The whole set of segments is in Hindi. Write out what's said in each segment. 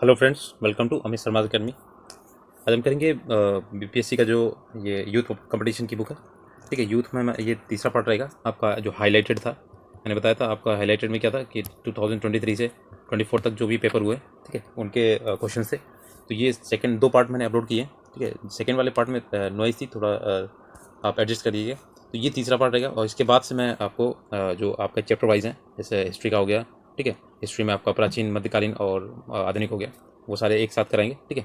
Hello friends, welcome to Amit Sharma academy. आज हम करेंगे बीपीएससी का जो ये यूथ कंपटीशन की बुक है। ठीक है, यूथ में ये तीसरा पार्ट रहेगा। आपका जो हाईलाइटेड था, मैंने बताया था आपका हाईलाइटेड में क्या था कि 2023 से 24 तक जो भी पेपर हुए, ठीक है, उनके क्वेश्चन थे। तो ये सेकंड दो पार्ट मैंने अपलोड किए हैं। ठीक है, सेकंड वाले पार्ट में नॉइस थी थोड़ा, आप एडजस्ट कर दीजिए। तो ये तीसरा पार्ट रहेगा और इसके बाद से मैं आपको जो आपका चैप्टर वाइज हैं, जैसे हिस्ट्री का हो गया, ठीक है, हिस्ट्री में आपका प्राचीन, मध्यकालीन और आधुनिक हो गया, वो सारे एक साथ कराएंगे। ठीक है,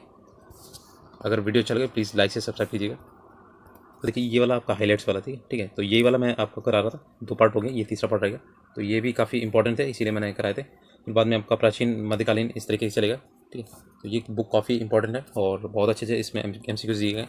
अगर वीडियो चल गए प्लीज़ लाइक से सब्सक्राइब कीजिएगा। तो देखिए, ये वाला आपका हाईलाइट्स वाला, ठीक है, ठीक है, तो यही वाला मैं आपको करा रहा था। दो पार्ट हो गए, ये तीसरा पार्ट रहेगा। तो ये भी काफ़ी इंपॉर्टेंट है, इसीलिए मैंने कराए थे। फिर बाद में आपका प्राचीन, मध्यकालीन इस तरीके से चलेगा। ठीक है, तो ये बुक काफ़ी इंपॉर्टेंट है और बहुत अच्छे से इसमें MCQs दिए गए।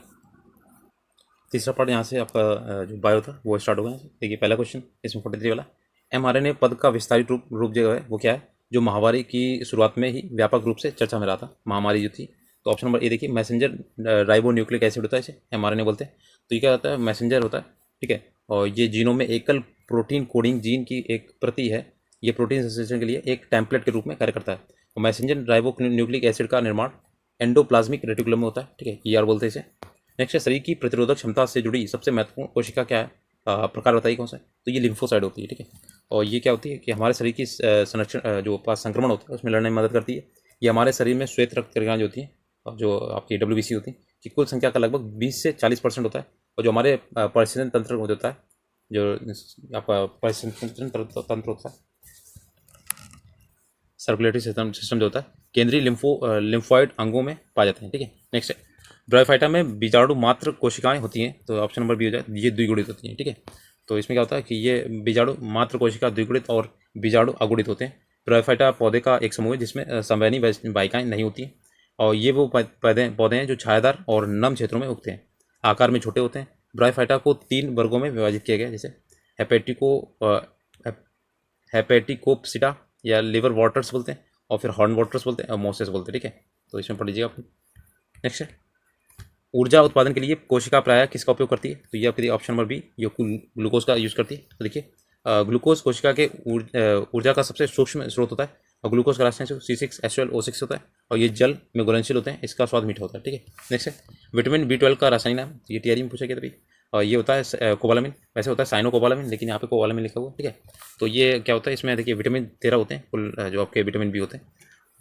तीसरा पार्ट यहाँ से आपका जो बायो था वो स्टार्ट होगा। देखिए, पहला क्वेश्चन इसमें 43 वाला, mRNA पद का विस्तारित रूप जो है वो क्या है, जो महामारी की शुरुआत में ही व्यापक रूप से चर्चा में रहा था, महामारी जो थी। तो ऑप्शन नंबर ए देखिए, मैसेंजर राइबो न्यूक्लिक एसिड होता है, इसे mRNA बोलते हैं। तो ये क्या होता है, मैसेंजर होता है। ठीक है, और ये जीनोम में एकल प्रोटीन कोडिंग जीन की एक प्रति है। ये प्रोटीन संश्लेषण के लिए एक टेम्पलेट के रूप में कार्य करता है। और मैसेंजर राइबो न्यूक्लिक एसिड का निर्माण एंडोप्लाज्मिक रेटिकुलम में होता है। ठीक है, ER बोलते हैं इसे। नेक्स्ट है, शरीर की प्रतिरोधक क्षमता से जुड़ी सबसे महत्वपूर्ण कोशिका क्या है, प्रकार बताइए कौन सा है। तो ये लिम्फोसाइड होती है। ठीक है, और ये क्या होती है कि हमारे शरीर की संरक्षण, जो पास संक्रमण होता है उसमें लड़ने में मदद करती है। ये हमारे शरीर में श्वेत रक्त कणिकाएं जो होती हैं, और जो आपकी WBC होती है, कि कुल संख्या का लगभग 20 से 40% होता है। और जो हमारे परिस्थिति तंत्र होता है, जो आपका परिस्थिति तंत्र होता है, सर्कुलेटरी सिस्टम जो होता है, केंद्रीय लिम्फोइड अंगों में पाए जाते हैं। ठीक है, नेक्स्ट है, ब्रायोफाइटा में बीजाणु मात्र कोशिकाएं होती हैं। तो ऑप्शन नंबर बी हो जाए, ये द्विगुणित होती हैं। ठीक है, तो इसमें क्या होता है कि ये बीजाणु मात्र कोशिका द्विगुणित और बीजाणु अगुणित होते हैं। ब्रायोफाइटा पौधे का एक समूह है जिसमें संवहनी वाहिकाएं नहीं होती हैं। और ये वो पौधे हैं जो छायादार और नम क्षेत्रों में उगते हैं, आकार में छोटे होते हैं। ब्रायोफाइटा को 3 वर्गों में विभाजित किया गया है, जैसे हेपेटिकोप्सिटा या लिवर वाटर्स बोलते हैं, और फिर हॉर्न वाटर्स बोलते हैं, और मोसेस बोलते हैं। ठीक है, तो इसमें पढ़ लीजिएगा आप। नेक्स्ट है, ऊर्जा उत्पादन के लिए कोशिका प्रायः किसका उपयोग करती है। तो ये आपकी ऑप्शन नंबर बी, ये ग्लूकोज का यूज करती है। तो देखिए, ग्लूकोज कोशिका के ऊर्जा का सबसे सूक्ष्म स्रोत होता है। और ग्लूकोज का रासायनिक C6H12O6 होता है, और ये जल में घुलनशील होते हैं, इसका स्वाद मीठा होता है। ठीक है, नेक्स्ट है, विटामिन B12 का रासायनिक नाम, ये TRE में पूछा गया तभी। और ये होता है कोबालामिन, वैसे होता है साइनोकोबालामिन, लेकिन यहाँ पे कोबालामिन लिखा हुआ है। ठीक है, तो ये क्या होता है, इसमें देखिए विटामिन 13 होते हैं कुल, जो आपके विटामिन बी होते हैं,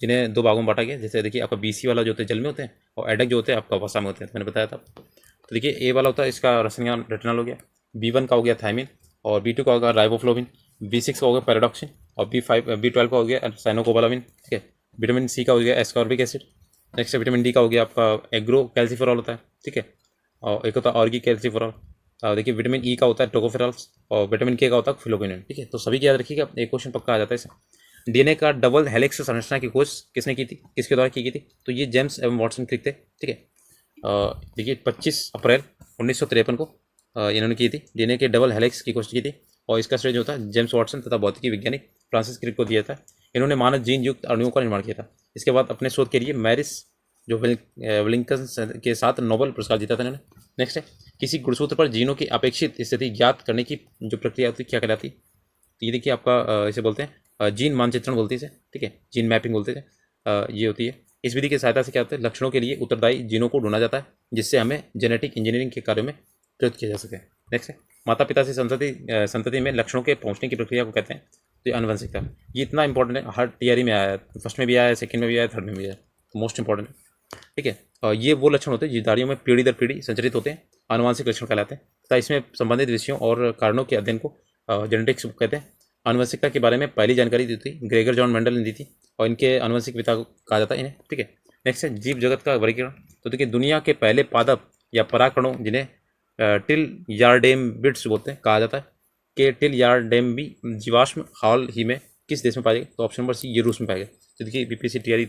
जिन्हें दो भागों में बांटा गया। जैसे देखिए, आपका BC वाला जो होते हैं जल में होते हैं, और एडक जो होते हैं आपका वसा में होते हैं, तो मैंने बताया था। तो देखिए, ए वाला होता है, इसका रासायनिक नाम रेटिनॉल हो गया। B1 का हो गया थायमिन, और B2 का होगा राइबोफ्लोविन, B6 का हो गया पैराडॉक्सिन, और B12 का हो गया साइनोकोबालामिन। ठीक है, विटामिन C का हो गया ascorbic acid. Next vitamin D का हो गया आपका एग्रो कैल्सिफेरॉल होता है। ठीक है, और एक होता है ऑर्गी कैल्सिफेरॉल। देखिए, विटामिन E का होता है टोकोफेरॉल्स, और विटामिन K का होता है फिलोक्विनोन। ठीक है, तो सभी की याद रखिएगा, एक क्वेश्चन पक्का आ जाता है इसे। DNA का डबल हेलिक्स संरचना की खोज किसने की थी, किसके द्वारा की गई थी। तो ये जेम्स एवं वाटसन क्रिक थे। ठीक है, देखिए 25 अप्रैल 1953 को इन्होंने की थी, DNA के डबल हेलिक्स की खोज की थी। और इसका श्रेय जो था जेम्स वाटसन तथा भौतिकी वैज्ञानिक फ्रांसिस क्रिक को दिया था। इन्होंने मानव जीन युक्त अणुओं का निर्माण किया था। इसके बाद अपने शोध के लिए मैरिस जो विलिंगटन के साथ नोबेल पुरस्कार जीता था इन्होंने। नेक्स्ट है, किसी गुणसूत्र पर जीनों की अपेक्षित स्थिति ज्ञात करने की जो प्रक्रिया होती है क्या कहलाती है। तो ये देखिए आपका इसे बोलते हैं जीन मानचित्रण बोलते हैं इसे। ठीक है, जीन मैपिंग बोलते हैं ये होती है। इस विधि की सहायता से क्या होता है, लक्षणों के लिए उत्तरदायी जीनों को ढूंढा जाता है, जिससे हमें जेनेटिक इंजीनियरिंग के कार्यों में प्रयुक्त किया जा सके। नेक्स्ट है, माता पिता से संतति में लक्षणों के पहुंचने की प्रक्रिया को कहते हैं। तो ये आनुवंशिकता, ये इतना इंपॉर्टेंट है, हर TRE में आया है, फर्स्ट में भी आया है, सेकंड में भी आया है, थर्ड में भी आया है, तो मोस्ट इंपॉर्टेंट है। ठीक है, और ये वो लक्षण होते हैं जिदारियों में पीढ़ी दर पीढ़ी संचरित होते हैं, आनुवंशिक लक्षण कहलाते हैं। तथा इसमें संबंधित विषयों और कारणों के अध्ययन को जेनेटिक्स कहते हैं। आनुवंशिकता के बारे में पहली जानकारी दी थी ग्रेगर जॉन मेंडल ने दी थी, और इनके आनुवंशिक पिता को कहा जाता है इन्हें। ठीक है, नेक्स्ट है, जीव जगत का वर्गीकरण। तो देखिए, दुनिया के पहले पादप या परागकणों, जिन्हें टिल यार्डेम्बिड्स बोलते हैं, कहा जाता है, कि टिल यार्डेम्बी जीवाश्म हाल ही में किस देश में पाए गए। तो ऑप्शन नंबर सी, ये रूस में पाए गए। तो देखिए, BPSC TRE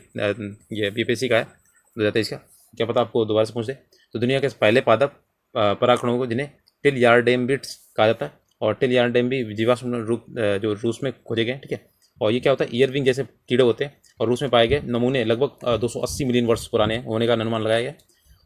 ये BPSC का है, हो जाता है इसका, क्या पता आपको दोबारा से पूछ दे। तो दुनिया के पहले पादप परागकणों को, जिन्हें टिल यार्डेम्बिड्स कहा जाता है, और टिल यार्डेम्बी जीवाश्म रूप जो रूस में खोजे गए। ठीक है, और ये क्या होता है, ईयरविंग जैसे कीड़े होते हैं, और रूस में पाए गए नमूने लगभग 280 मिलियन वर्ष पुराने होने का अनुमान लगाया गया।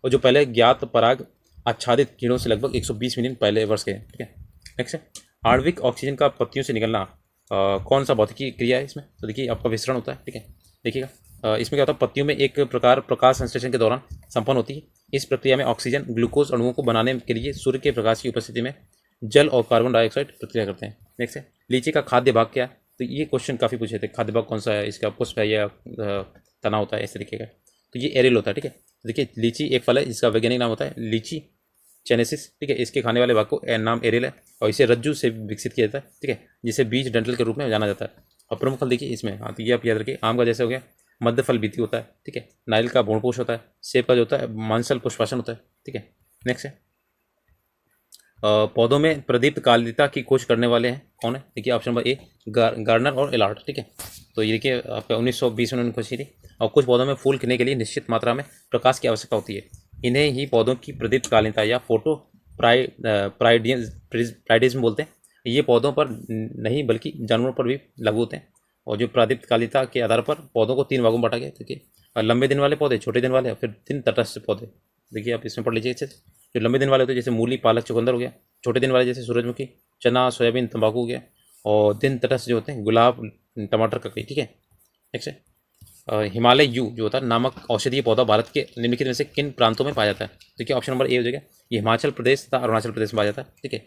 और जो पहले ज्ञात पराग आच्छादित कीड़ों से लगभग 120 मिलियन पहले वर्ष के। ठीक है, नेक्स्ट है, आणविक ऑक्सीजन का पत्तियों से निकलना कौन सा भौतिकी क्रिया है इसमें। तो देखिए, आपका विसरण होता है। ठीक है, देखिएगा, इसमें क्या होता है, पत्तियों में एक प्रकार प्रकाश संश्लेषण के दौरान संपन्न होती है। इस प्रक्रिया में ऑक्सीजन ग्लूकोज अणुओं को बनाने के लिए सूर्य के प्रकाश की उपस्थिति में जल और कार्बन डाइऑक्साइड प्रक्रिया करते हैं। नेक्स्ट है, लीची का खाद्य भाग क्या है? तो ये क्वेश्चन काफ़ी पूछे थे, खाद्य भाग कौन सा है, इसका पुष्प है या तना होता है, इस तरीके का। तो ये एरियल होता है, ठीक है। देखिए, लीची एक फल है जिसका वैज्ञानिक नाम होता है लीची चेनेसिस, ठीक है। इसके खाने वाले भाग को नाम एरियल है और इसे रज्जु से विकसित किया जाता है, ठीक है, जिसे बीज डंठल के रूप में जाना जाता है। और प्रमुख फल देखिए इसमें, हाँ, तो ये आप याद रखिए, आम का जैसे हो गया मध्य फल बीती होता है, ठीक है। नारियल का भ्रूणपोष होता है, सेब का जो होता है मांसल पुष्पासन होता है, ठीक है। नेक्स्ट है, पौधों में प्रदीप्त कालिता की खोज करने वाले हैं कौन है? देखिए ऑप्शन नंबर ए गार्डनर और एलार्ड, ठीक है। तो ये देखिए आपका 1920 में उन्होंने खोज की थी। और कुछ पौधों में फूल खिलने के लिए निश्चित मात्रा में प्रकाश की आवश्यकता होती है। इन्हें ही पौधों की प्रदीप्त कालिता या फोटो प्राइडिज्म बोलते हैं। ये पौधों पर नहीं बल्कि जानवरों पर भी लागू होते हैं। और जो प्रदीप्त कालिता के आधार पर पौधों को 3 भागों में बांटा गया, देखिए लंबे दिन वाले पौधे, छोटे दिन वाले, फिर 3 तटस्थ पौधे। देखिए आप इसमें पढ़ लीजिए अच्छे से। जो लंबे दिन वाले होते हैं जैसे मूली, पालक, चुकंदर हो गया। छोटे दिन वाले जैसे सूरजमुखी, चना, सोयाबीन, तंबाकू हो गया। और दिन तटस्थ जो होते हैं गुलाब, टमाटर, ककड़ी, ठीक है। नेक्स्ट है, हिमालय यू जो होता है नामक औषधीय पौधा भारत के निम्नलिखित में से किन प्रांतों में पाया जाता है? देखिए ऑप्शन नंबर ए हो जाएगा, ये हिमाचल प्रदेश तथा अरुणाचल प्रदेश में पाया जाता है, ठीक है।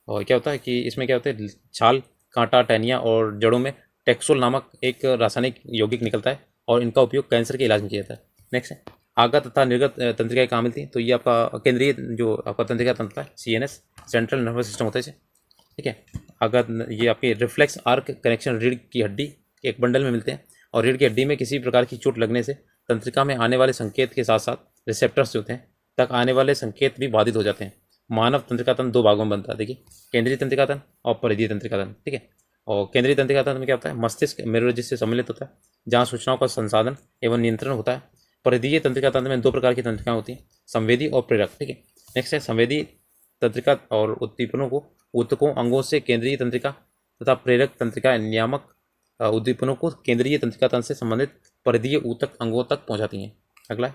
और क्या होता है कि इसमें क्या होता है, छाल, कांटा, टहनियाँ और जड़ों में टेक्सोल नामक एक रासायनिक यौगिक निकलता है और इनका उपयोग कैंसर के इलाज में किया जाता है। नेक्स्ट है, आगत तथा निर्गत तंत्रिकाएं कहाँ मिलती हैं? तो ये आपका केंद्रीय जो आपका तंत्रिका तंत्र है, CNS, सेंट्रल नर्वस सिस्टम होता है इसे, ठीक है। आगत ये आपकी रिफ्लेक्स आर्क कनेक्शन रीढ़ की हड्डी एक बंडल में मिलते हैं। और रीढ़ की हड्डी में किसी प्रकार की चोट लगने से तंत्रिका में आने वाले संकेत के साथ साथ रिसेप्टर्स जो होते हैं तक आने वाले संकेत भी बाधित हो जाते हैं। मानव तंत्रिका तंत्र 2 भागों में बनता है, देखिए केंद्रीय तंत्रिका तंत्र और परिधीय तंत्रिका तंत्र, ठीक है। और केंद्रीय तंत्रिका तंत्र में क्या होता है, मस्तिष्क मेरुरज्जु से सम्मिलित होता है जहाँ सूचनाओं का संसाधन एवं नियंत्रण होता है। परिधीय तंत्रिका तंत्र में 2 प्रकार की तंत्रिकाएं होती हैं, संवेदी और प्रेरक, ठीक है। नेक्स्ट है, संवेदी तंत्रिका और उद्दीपनों को ऊतकों अंगों से केंद्रीय तंत्रिका तथा प्रेरक तंत्रिका नियामक उद्दीपनों को केंद्रीय तंत्रिका तंत्र से संबंधित परिधीय ऊतक अंगों तक पहुंचाती हैं। अगला है,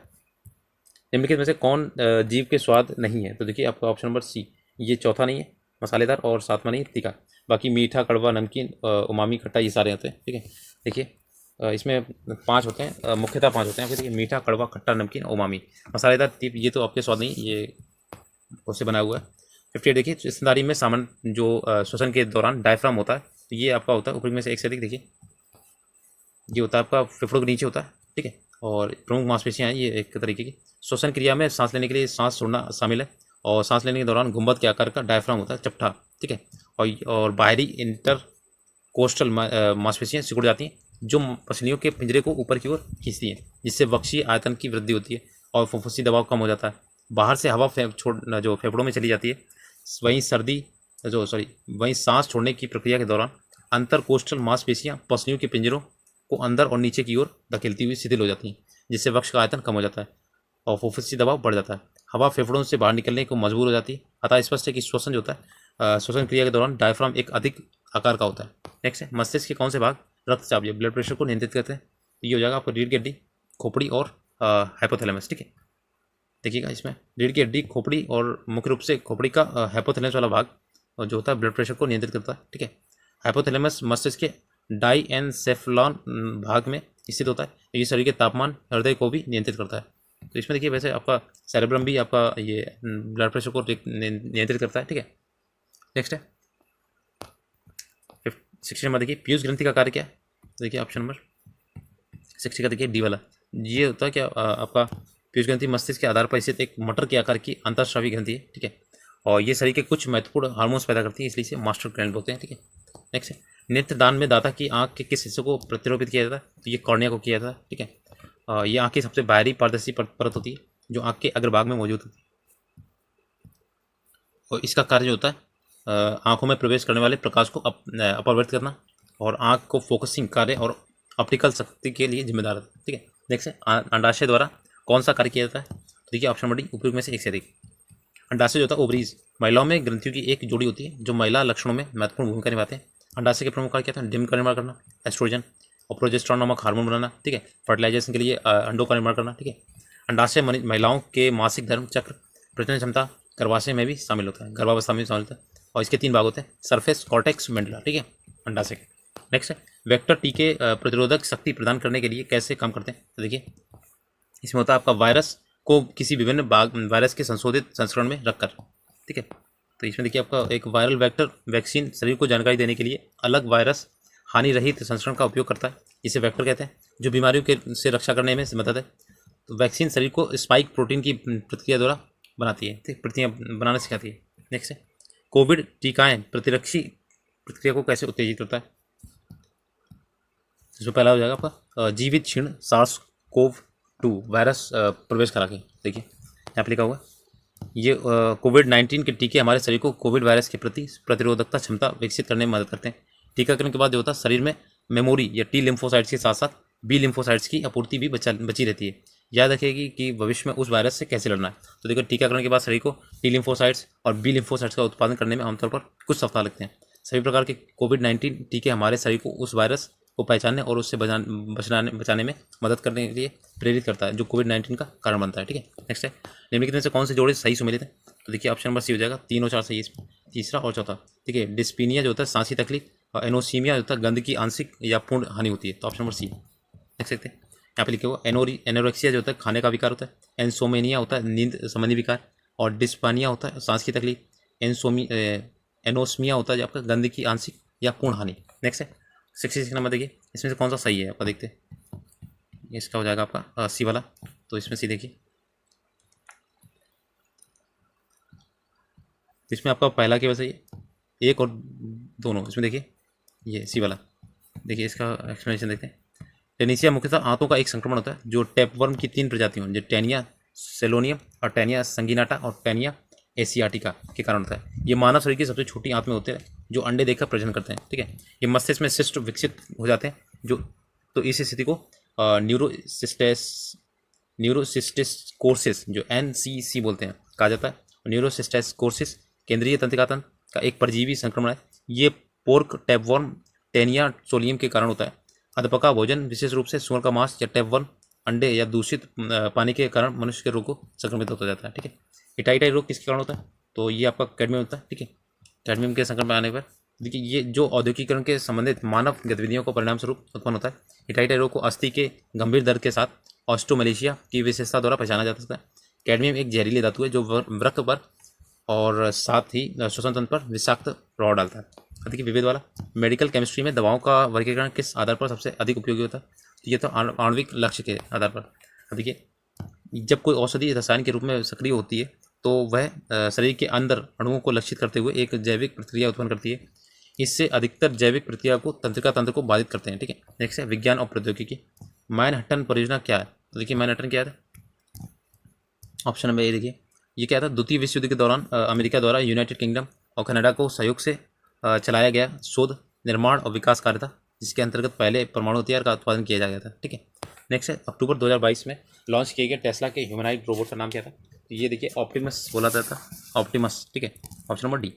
निम्नलिखित में से कौन जीव के स्वाद नहीं है? तो देखिए आपका ऑप्शन नंबर सी, ये चौथा नहीं है, मसालेदार, और 7वां नहीं है, तीखा। बाकी मीठा, कड़वा, नमकीन, उमामी, खट्टा, ये सारे होते हैं, ठीक है। देखिए इसमें 5 होते हैं, मुख्यतः 5 होते हैं। देखिए मीठा, कड़वा, खट्टा, नमकीन, उमामी। मसालेदार, तीख, ये तो आपके स्वाद नहीं, ये उससे बना हुआ है। 58 देखिए, स्तनधारी में सामान्य जो श्वसन के दौरान डायफ्राम होता है, तो ये आपका होता है ऊपरी में से एक से अधिक। देखिए ये होता है आपका फेफड़ों के नीचे होता है, ठीक है। और प्रमुख मांसपेशियाँ हैं ये एक तरीके की। श्वसन क्रिया में सांस लेने के लिए सांस छोड़ना शामिल है। और सांस लेने के दौरान गुंबद के आकार का डायफ्राम होता है, चपटा, ठीक है। और बाहरी इंटर कोस्टल मांसपेशियाँ सिकुड़ जाती हैं जो पसलियों के पिंजरे को ऊपर की ओर खींचती हैं, जिससे वक्षीय आयतन की वृद्धि होती है और फुफ्फुसी दबाव कम हो जाता है। बाहर से हवा छोड़ना जो फेफड़ों में चली जाती है। वहीं सांस छोड़ने की प्रक्रिया के दौरान अंतर कोस्टल मांसपेशियाँ पसलियों के पिंजरों को अंदर और नीचे की ओर धकेलती हुई शिथिल हो जाती हैं, जिससे वक्ष का आयतन कम हो जाता है और फुफ्फुसी दबाव बढ़ जाता है। हवा फेफड़ों से बाहर निकलने को मजबूर हो जाती है। अतः स्पष्ट है कि श्वसन जो होता है, श्वसन क्रिया के दौरान डायफ्राम एक अधिक आकार का होता है। नेक्स्ट है, मस्तिष्क के कौन से भाग रक्तचाप या ब्लड प्रेशर को नियंत्रित करते हैं? तो ये हो जाएगा आपको रीढ़ की हड्डी, खोपड़ी और हाइपोथैलेमस, ठीक है। देखिएगा इसमें रीढ़ की हड्डी, खोपड़ी और मुख्य रूप से खोपड़ी का हाइपोथैलेमस वाला भाग जो होता है ब्लड प्रेशर को नियंत्रित करता है, ठीक है। हाइपोथैलेमस मस्तिष्क के डाईएनसेफलॉन भाग में स्थित होता है। ये शरीर के तापमान, हृदय को भी नियंत्रित करता है। तो इसमें देखिए वैसे आपका सेरेब्रम भी आपका ये ब्लड प्रेशर को नियंत्रित करता है, ठीक है। नेक्स्ट है 60 नंबर, देखिए पीयूष ग्रंथि का कार्य क्या है? देखिए ऑप्शन नंबर 60 का देखिए डी वाला, ये होता है क्या आपका पीयूष ग्रंथि मस्तिष्क के आधार पर स्थित एक मटर के आकार की अंतःस्रावी ग्रंथि है, ठीक है। और ये शरीर के कुछ महत्वपूर्ण हार्मोन्स पैदा करती है, इसलिए इसे मास्टर ग्लैंड बोलते हैं, ठीक है। नेक्स्ट है, नेत्रदान में दाता की आंख के किस हिस्से को प्रतिरोपित किया जाता है? तो ये कॉर्निया को किया जाता है, ठीक है। ये आंख की सबसे बाहरी पारदर्शी परत होती है जो आंख के अग्रभाग में मौजूद होती है। और इसका कार्य जो होता है आंखों में प्रवेश करने वाले प्रकाश को अपवर्तित करना और आंख को फोकसिंग कार्य और ऑप्टिकल शक्ति के लिए जिम्मेदार है, ठीक है। नेक्स्ट है, अंडाशय द्वारा कौन सा कार्य किया जाता है? तो देखिए ऑप्शन नंबर डी, उपयोग में से एक से अधिक। अंडाशय जो होता है ओवरीज, महिलाओं में ग्रंथियों की एक जोड़ी होती है जो महिला लक्षणों में महत्वपूर्ण भूमिका निभाते हैं। अंडाशय के प्रमुख कार्य क्या था? डिम का निर्माण करना, एस्ट्रोजन और प्रोजेस्टेरॉन नामक हार्मोन बनाना, ठीक है। फर्टिलाइजेशन के लिए अंडों का निर्माण करना, ठीक है। अंडाशय महिलाओं के मासिक धर्म चक्र, प्रजनन क्षमता, गर्भाशय में भी शामिल होता है, गर्भावस्था में भी शामिल होता है। और इसके 3 भाग होते हैं, सरफेस, कॉर्टेक्स, मेंडुला, ठीक है, अंडाशय के। नेक्स्ट है, वेक्टर टीके प्रतिरोधक शक्ति प्रदान करने के लिए कैसे काम करते हैं? तो देखिए इसमें होता है आपका वायरस को किसी विभिन्न वायरस के संशोधित संस्करण में रखकर, ठीक है। तो इसमें देखिए आपका एक वायरल वेक्टर वैक्सीन शरीर को जानकारी देने के लिए अलग वायरस हानि रहित संस्करण का उपयोग करता है, इसे वेक्टर कहते हैं, जो बीमारियों के से रक्षा करने में मदद है। तो वैक्सीन शरीर को स्पाइक प्रोटीन की प्रतिक्रिया द्वारा बनाती है, ठीक, प्रतिक्रिया बनाना सिखाती है। नेक्स्ट है कोविड टीकाएं प्रतिरक्षी प्रतिक्रिया को कैसे उत्तेजित करता है? इसमें पहला हो जाएगा आपका जीवित क्षीण सार्स कोव 2 वायरस प्रवेश करा के। देखिए यहाँ पे लिखा हुआ ये कोविड-19 के टीके हमारे शरीर को कोविड वायरस के प्रति प्रतिरोधकता क्षमता विकसित करने में मदद करते हैं। टीकाकरण के बाद जो होता है शरीर में मेमोरी या टी लिम्फोसाइट्स के साथ साथ बी लिम्फोसाइट्स की आपूर्ति भी बची रहती है। याद रखेगी कि भविष्य में उस वायरस से कैसे लड़ना है। तो देखो टीकाकरण के बाद शरीर को टी लिम्फोसाइट्स और बी लिम्फोसाइट्स का उत्पादन करने में आमतौर पर कुछ सप्ताह लगते हैं। सभी प्रकार के कोविड-19 टीके हमारे शरीर को उस वायरस को पहचानने और उससे बचाने में मदद करने के लिए प्रेरित करता है, जो कोविड-19 का कारण बनता है, ठीक है। नेक्स्ट है निम्नलिखित में से कौन से जोड़े सही सुमेलित हैं? तो देखिए ऑप्शन नंबर सी हो जाएगा, 3 और 4 सही है, तीसरा और चौथा, ठीक है। डिस्पीनिया जो होता है सांस की तकलीफ और एनोसीमिया जो होता है गंध की आंशिक या पूर्ण हानि होती है। तो ऑप्शन नंबर सी देख सकते हैं यहाँ पे लिखे हुआ। एनोरेक्सिया जो होता है खाने का विकार होता है। एनसोमेनिया होता है नींद संबंधी विकार। और डिस्पानिया होता है सांस की तकलीफ। एनोस्मिया होता है आपका गंध की आंशिक या पूर्ण हानि। नेक्स्ट है 66 नंबर देखिए इसमें से कौन सा सही है आपका देखते हैं। इसका हो जाएगा आपका सी वाला। तो इसमें सी देखिए इसमें आपका पहला केवल सही है, एक और दोनों इसमें देखिए ये सी वाला। देखिए इसका एक्सप्लेनेशन देखते हैं। टेनिसिया मुख्यतः आंतों का एक संक्रमण होता है जो टैपवर्म की 3 प्रजातियों जो टेनिया सेलोनियम और टेनिया संगिनाटा और टेनिया एशियाटिका के कारण होता है। ये मानव शरीर की सबसे छोटी आंत में होते हैं जो अंडे देकर प्रजनन करते हैं, ठीक है। ये मस्तिष्क में सिस्ट विकसित हो जाते हैं जो तो इस स्थिति को न्यूरोसिस्टिस जो NCC बोलते हैं कहा जाता है। न्यूरोसिस्टिस केंद्रीय तंत्रिका तंत्र का एक परजीवी संक्रमण है। ये पोर्क टैपवर्म टेनिया सोलियम के कारण होता है। अधपका भोजन विशेष रूप से सुअर का मांस या टैपवर्म अंडे या दूषित पानी के कारण मनुष्य के रोग को संक्रमित होता जाता है, ठीक है। हिटाइटाई रोग किसके कारण होता है? तो ये आपका कैडमियम होता है, ठीक है। कैडमियम के संक्रमण आने पर देखिए ये जो औद्योगिकरण के संबंधित मानव गतिविधियों को परिणाम स्वरूप उत्पन्न होता है। हिटाइटाई रोग को अस्थि के गंभीर दर्द के साथ ऑस्टोमलेशिया की विशेषता द्वारा पहचाना जा सकता है। कैडमियम एक जहरीली धातु है जो वृक्क पर और साथ ही श्वसन तंत्र पर विषाक्त प्रभाव डालता है। देखिए विविध वाला मेडिकल केमिस्ट्री में दवाओं का वर्गीकरण किस आधार पर सबसे अधिक उपयोगी होता है? तो ये तो आणविक लक्ष्य के आधार पर। देखिए जब कोई औषधि रसायन के रूप में सक्रिय होती है तो वह शरीर के अंदर अणुओं को लक्षित करते हुए एक जैविक प्रतिक्रिया उत्पन्न करती है। इससे अधिकतर जैविक प्रतिक्रिया को तंत्रिका तंत्र को बाधित करते हैं, ठीक है। नेक्स्ट है विज्ञान और प्रौद्योगिकी। मैनहट्टन परियोजना क्या है? तो देखिए मैनहट्टन क्या था? ऑप्शन नंबर ए देखिए ये क्या था? द्वितीय विश्व युद्ध के दौरान अमेरिका द्वारा यूनाइटेड किंगडम और कनाडा को सहयोग से चलाया गया शोध निर्माण और विकास कार्य था, जिसके अंतर्गत पहले परमाणु हथियार का उत्पादन किया जा गया था, ठीक है। नेक्स्ट है अक्टूबर 2022 में लॉन्च किए गए टेस्ला के ह्यूमनॉइड रोबोट का नाम क्या था? तो ये देखिए ऑप्टिमस बोला जाता था, ऑप्टिमस, ठीक है। ऑप्शन नंबर डी,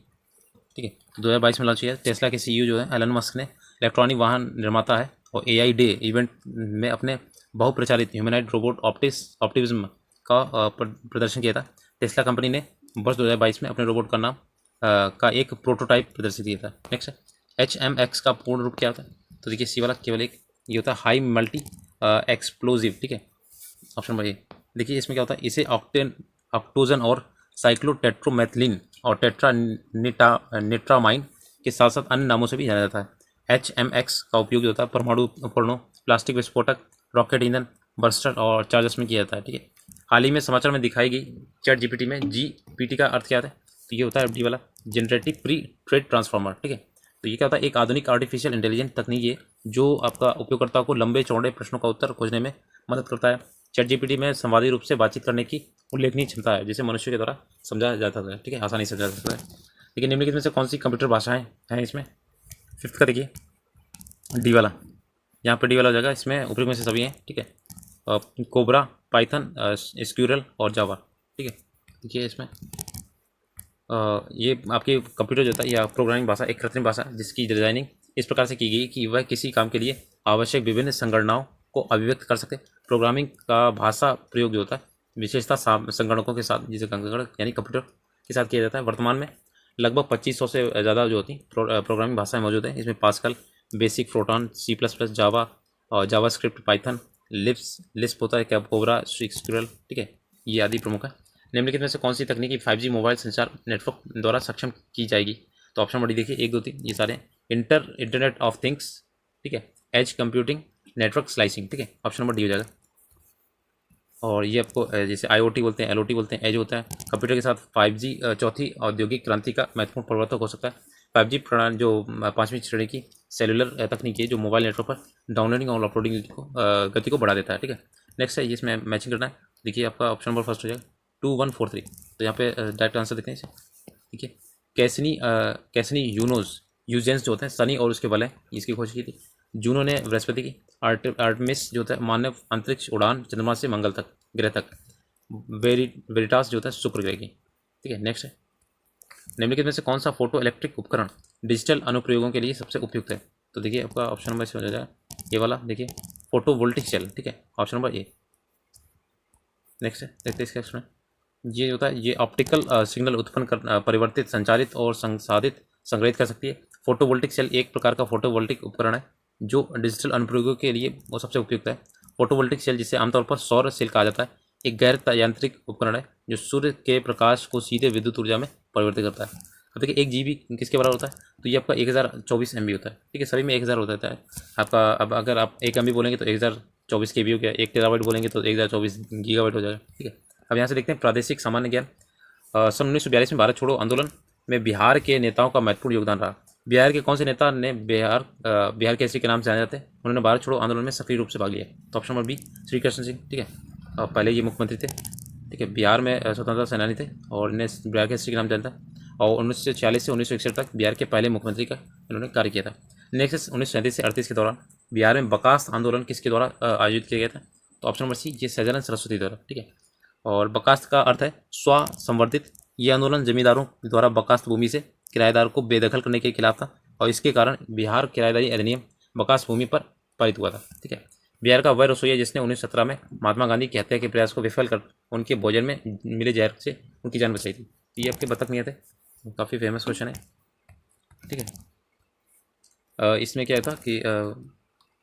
ठीक है। 2022 में लॉन्च किया। टेस्ला के CEO जो है एलन मस्क ने इलेक्ट्रॉनिक वाहन निर्माता है और AI डे इवेंट में अपने बहुप्रचारित ह्यूमनॉइड रोबोट ऑप्टिज्म का प्रदर्शन किया था। टेस्ला कंपनी ने वर्ष 2022 में अपने रोबोट का नाम का एक प्रोटोटाइप प्रदर्शित किया था। नेक्स्ट है HMX का पूर्ण रूप क्या होता है? तो देखिए सी वाला केवल एक ये होता है हाई मल्टी एक्सप्लोजिव, ठीक है। ऑप्शन नंबर ए देखिए इसमें क्या होता है? इसे ऑक्टोजन और साइक्लोटेट्रोमेथिलीन और टेट्रानिट्रामाइन के साथ साथ अन्य नामों से भी जाना जाता है। HMX का उपयोग जो होता है परमाणु उपकरणों, प्लास्टिक विस्फोटक, रॉकेट ईंधन, बर्स्टर और चार्जर्स में किया जाता है, ठीक है। हाल ही में समाचार में दिखाई गई ChatGPT में GPT का अर्थ क्या है? तो ये होता है डी वाला जनरेटिव प्री ट्रेड ट्रांसफॉर्मर, ठीक है। तो ये क्या होता है? एक आधुनिक आर्टिफिशियल इंटेलिजेंस तकनीक है जो आपका उपयोगकर्ता को लंबे चौड़े प्रश्नों का उत्तर खोजने में मदद करता है। ChatGPT में संवादी रूप से बातचीत करने की उल्लेखनीय क्षमता है जिसे मनुष्य के द्वारा समझा जाता है, ठीक है, आसानी से समझा जा सकता है। लेकिन निम्नलिखित में से कौन सी कंप्यूटर भाषाएं हैं इसमें? 5th का देखिए डी वाला, यहाँ पर डी वाला हो जाएगा। इसमें ऊपरी में से सभी हैं, ठीक है। कोबरा, पाइथन, एसक्यूएल और जावा, ठीक है। देखिए इसमें ये आपके कंप्यूटर जो होता है या प्रोग्रामिंग भाषा एक कृत्रिम भाषा जिसकी डिजाइनिंग इस प्रकार से की गई कि वह किसी काम के लिए आवश्यक विभिन्न संगणनाओं को अभिव्यक्त कर सके। प्रोग्रामिंग का भाषा प्रयोग जो होता है विशेषता संगणकों के साथ, जिसे संगणक यानी कंप्यूटर के साथ किया जाता है। वर्तमान में लगभग 2500 से ज़्यादा जो होती प्रोग्रामिंग भाषाएं मौजूद हैं। इसमें पास्कल, बेसिक, प्रोटॉन, C++, जावा और जावा स्क्रिप्ट, पाइथन, लिस्प होता है, कैब कोबरा, स्क्यूएल, ठीक है, ये आदि प्रमुख है। निम्नलिखित में से कौन सी तकनीकी 5G मोबाइल संचार नेटवर्क द्वारा सक्षम की जाएगी? तो ऑप्शन नंबर डी देखिए, 1 2 3 ये सारे इंटरनेट ऑफ थिंग्स, ठीक है, एज कंप्यूटिंग, नेटवर्क स्लाइसिंग, ठीक है, ऑप्शन नंबर डी हो जाएगा। और ये आपको जैसे IoT बोलते हैं, LOT बोलते हैं, एज होता है कंप्यूटर के साथ 5G चौथी औद्योगिक क्रांति का महत्वपूर्ण प्रवर्तक हो सकता है। 5G प्रणाली जो 5वीं श्रेणी की सेलुलर तकनीक है जो मोबाइल नेटवर्क पर डाउनलोडिंग और अपलोडिंग को गति को बढ़ा देता है, ठीक है। नेक्स्ट है, इसमें मैचिंग करना है। देखिए आपका ऑप्शन नंबर फर्स्ट हो जाएगा 2143। तो यहाँ पे डायरेक्ट आंसर देखते हैं इसे, ठीक है। कैसनी यूजेंस जो होते हैं सनी और उसके बल है, इसकी खोज की थी। जूनो ने बृहस्पति की। आर्टमिस जो होता है मानव अंतरिक्ष उड़ान चंद्रमा से मंगल तक, ग्रह तक। वेरिटास जो होता है शुक्र ग्रह की, ठीक है। नेक्स्ट है, निम्नलिखित में से कौन सा फोटो इलेक्ट्रिक उपकरण डिजिटल अनुप्रयोगों के लिए सबसे उपयुक्त है? तो देखिए आपका ऑप्शन नंबर इसमें हो जाएगा ये वाला, देखिए फोटोवोल्टिक सेल, ठीक है, ऑप्शन नंबर ए। नेक्स्ट है, देखते हैं इसका एक्शन। ये होता है, ये ऑप्टिकल सिग्नल उत्पन्न कर परिवर्तित, संचारित और संसाधित संग्रहित कर सकती है। फोटोवोल्टिक सेल एक प्रकार का फोटोवोल्टिक उपकरण है जो डिजिटल अनुप्रयोगों के लिए वो सबसे उपयुक्त है। फोटोवोल्टिक सेल, जिसे आमतौर पर सौर सेल कहा जाता है, एक गैर यांत्रिक उपकरण है जो सूर्य के प्रकाश को सीधे विद्युत ऊर्जा में परिवर्तित करता है। अब देखिए 1 GB किसके बराबर होता है? तो ये आपका 1024 MB होता है, ठीक है, सभी में 1000 होता है आपका। अब अगर आप 1 MB बोलेंगे तो 1024 KB हो गया, 1 TB बोलेंगे तो 1024 GB हो जाएगा, ठीक है। अब यहाँ से देखते हैं प्रादेशिक सामान्य ज्ञान। सन 1942 में भारत छोड़ो आंदोलन में बिहार के नेताओं का महत्वपूर्ण योगदान रहा। बिहार के कौन से नेता ने बिहार केसरी के नाम से जाने जाते हैं? उन्होंने भारत छोड़ो आंदोलन में सक्रिय रूप से भाग लिया। तो option number B Shri Krishna Singh, ठीक है, पहले ये मुख्यमंत्री थे, ठीक है, बिहार में स्वतंत्रता सेनानी थे और इन्हें बिहार केसरी के नाम जाना था। और 1946 से 1961 तक बिहार के पहले मुख्यमंत्री का इन्होंने कार्य किया था। नेक्स्ट 1937 से 38 के दौरान बिहार में बकास्त आंदोलन किसके द्वारा आयोजित किया गया था? तो ऑप्शन नंबर सी ये सहजानंद सरस्वती द्वारा, ठीक है। और बकास्त का अर्थ है स्व संवर्धित। ये आंदोलन जमींदारों द्वारा बकास्त भूमि से किराएदार को बेदखल करने के खिलाफ था और इसके कारण बिहार किराएदारी अधिनियम बकास्त भूमि पर पारित हुआ था, ठीक है। बिहार का वह रसोईया जिसने 1917 में महात्मा गांधी की हत्या के प्रयास को विफल कर उनके भोजन में मिले जहर से उनकी जान बचाई थी। तो ये आपके बतख नहीं थे, काफ़ी फेमस क्वेश्चन है, ठीक है। इसमें क्या था कि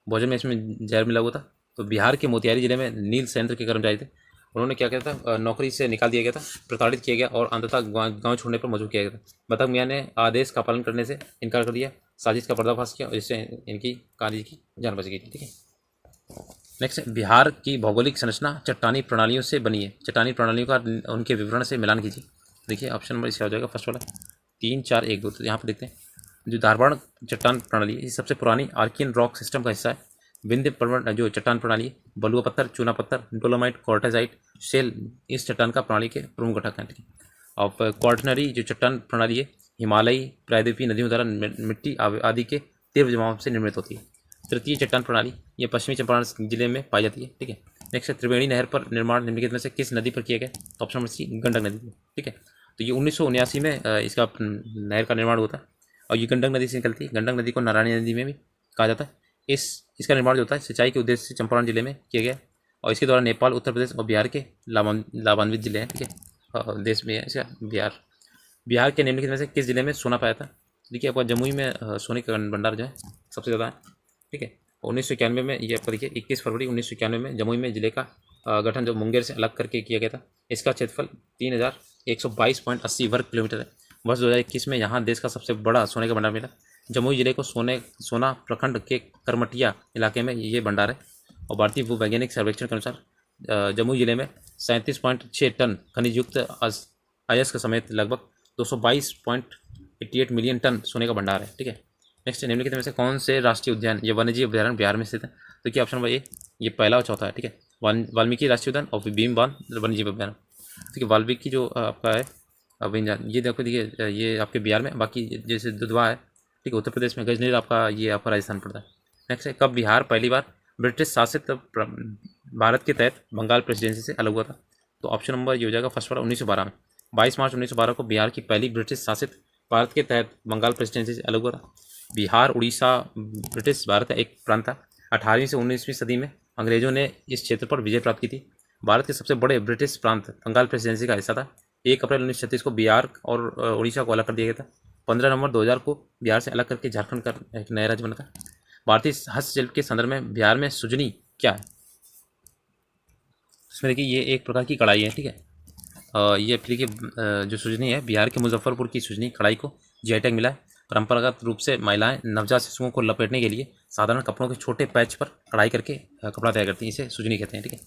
भोजन में इसमें जहर मिला हुआ था। तो बिहार के मोतिहारी जिले में नील संयंत्र के कर्मचारी थे, उन्होंने क्या किया था, नौकरी से निकाल दिया गया था, प्रताड़ित किया गया और अंततः गांव छोड़ने पर मजबूर किया गया था। बतख मियाँ ने आदेश का पालन करने से इनकार कर दिया, साजिश का पर्दाफाश किया और जिससे इनकी गांधी की जान बच गई थी, ठीक है। नेक्स्ट, बिहार की भौगोलिक संरचना चट्टानी प्रणालियों से बनी है। चट्टानी प्रणालियों का उनके विवरण से मिलान कीजिए। देखिए ऑप्शन नंबर इसका हो जाएगा फर्स्ट वाला 3 4 1 2। तो यहाँ पर देखते हैं, जो धारवाड़ चट्टान प्रणाली है ये सबसे पुरानी आर्कियन रॉक सिस्टम का हिस्सा है। विंध्य पर्वत जो चट्टान प्रणाली है, बलुआ पत्थर, चूना पत्थर, डोलोमाइट, क्वार्टाजाइट, शेल इस चट्टान का प्रणाली के प्रमुख घटक हैं, ठीक है। और क्वार्टनरी जो चट्टान प्रणाली है हिमालयी प्रायद्वीपीय नदियों द्वारा मिट्टी आदि के तीव्र जमाव से निर्मित होती है। तृतीय चट्टान प्रणाली ये पश्चिमी चंपारण जिले में पाई जाती है, ठीक है। नेक्स्ट, त्रिवेणी नहर पर निर्माण निम्नलिखित में से किस नदी पर किया गया? तो ऑप्शन नंबर सी गंडक नदी पर, ठीक है। तो ये 1979 में इसका नहर का निर्माण होता है और ये गंडक नदी से निकलती है। गंडक नदी को नारायणी नदी में भी कहा जाता है। इसका निर्माण जो होता है सिंचाई के उद्देश्य से चंपारण जिले में किया गया और इसके द्वारा नेपाल, उत्तर प्रदेश और बिहार के लाभान्वित जिले हैं, ठीक है, देश में है इसका बिहार के निम्नलिखित में से किस जिले में सोना पाया था? देखिए आपका जमुई में सोने का भंडार जो है सबसे ज़्यादा है, ठीक है। 1991 में ये आपका देखिए 21 फरवरी 1991 में जमुई में जिले का गठन जो मुंगेर से अलग करके किया गया था। इसका क्षेत्रफल 3122.80 वर्ग किलोमीटर है। वर्ष 2021 में यहाँ देश का सबसे बड़ा सोने का भंडार मिला। जमुई जिले को सोना प्रखंड के करमटिया इलाके में ये भंडार है और भारतीय भूवैज्ञानिक सर्वेक्षण के अनुसार जमुई जिले में 37.6 टन खनिज युक्त अयस्क समेत लगभग 222.88 मिलियन टन सोने का भंडार है, ठीक है। नेक्स्ट, निम्नलिखित में से कौन से राष्ट्रीय उद्यान या वन्यजीव अभ्यारण्य बिहार में स्थित है? तो क्या ऑप्शन नंबर ए ये पहला और चौथा है, ठीक है। वाल्मीकि राष्ट्रीय उद्यान और भीमबान वन्यजीव अभ्यारण्य, ठीक है। वाल्मीकि जो आपका है ये देखो, देखिए ये आपके बिहार में, बाकी जैसे दुधवा है, ठीक है, उत्तर प्रदेश में। गजनीर आपका ये आपका राजस्थान पड़ता है। नेक्स्ट है, कब बिहार पहली बार ब्रिटिश शासित भारत के तहत बंगाल प्रेसिडेंसी से अलग हुआ था? तो ऑप्शन नंबर ये हो जाएगा फर्स्ट वाला 1912 में। 22 मार्च 1912 को बिहार की पहली ब्रिटिश शासित भारत के तहत बंगाल प्रेसिडेंसी से अलग हुआ था। बिहार उड़ीसा ब्रिटिश भारत का एक प्रांत था। 18वीं से 19वीं सदी में अंग्रेजों ने इस क्षेत्र पर विजय प्राप्त की थी। भारत के सबसे बड़े ब्रिटिश प्रांत बंगाल प्रेसिडेंसी का हिस्सा था। 1 अप्रैल 1936 को बिहार और उड़ीसा को अलग कर दिया गया था। 15 नवंबर 2000 को बिहार से अलग करके झारखंड का एक नया राज्य बना था। भारतीय हस्तशिल्प के संदर्भ में बिहार में सुजनी क्या है? इसमें देखिए ये एक प्रकार की कढ़ाई है, ठीक है। ये फिर देखिए जो सुजनी है, बिहार के मुजफ्फरपुर की सुजनी कढ़ाई को जीआई टैग मिला है। परंपरागत रूप से महिलाएं नवजात शिशुओं को लपेटने के लिए साधारण कपड़ों के छोटे पैच पर कढ़ाई करके कपड़ा तैयार करती हैं, इसे सुजनी कहते हैं, ठीक है।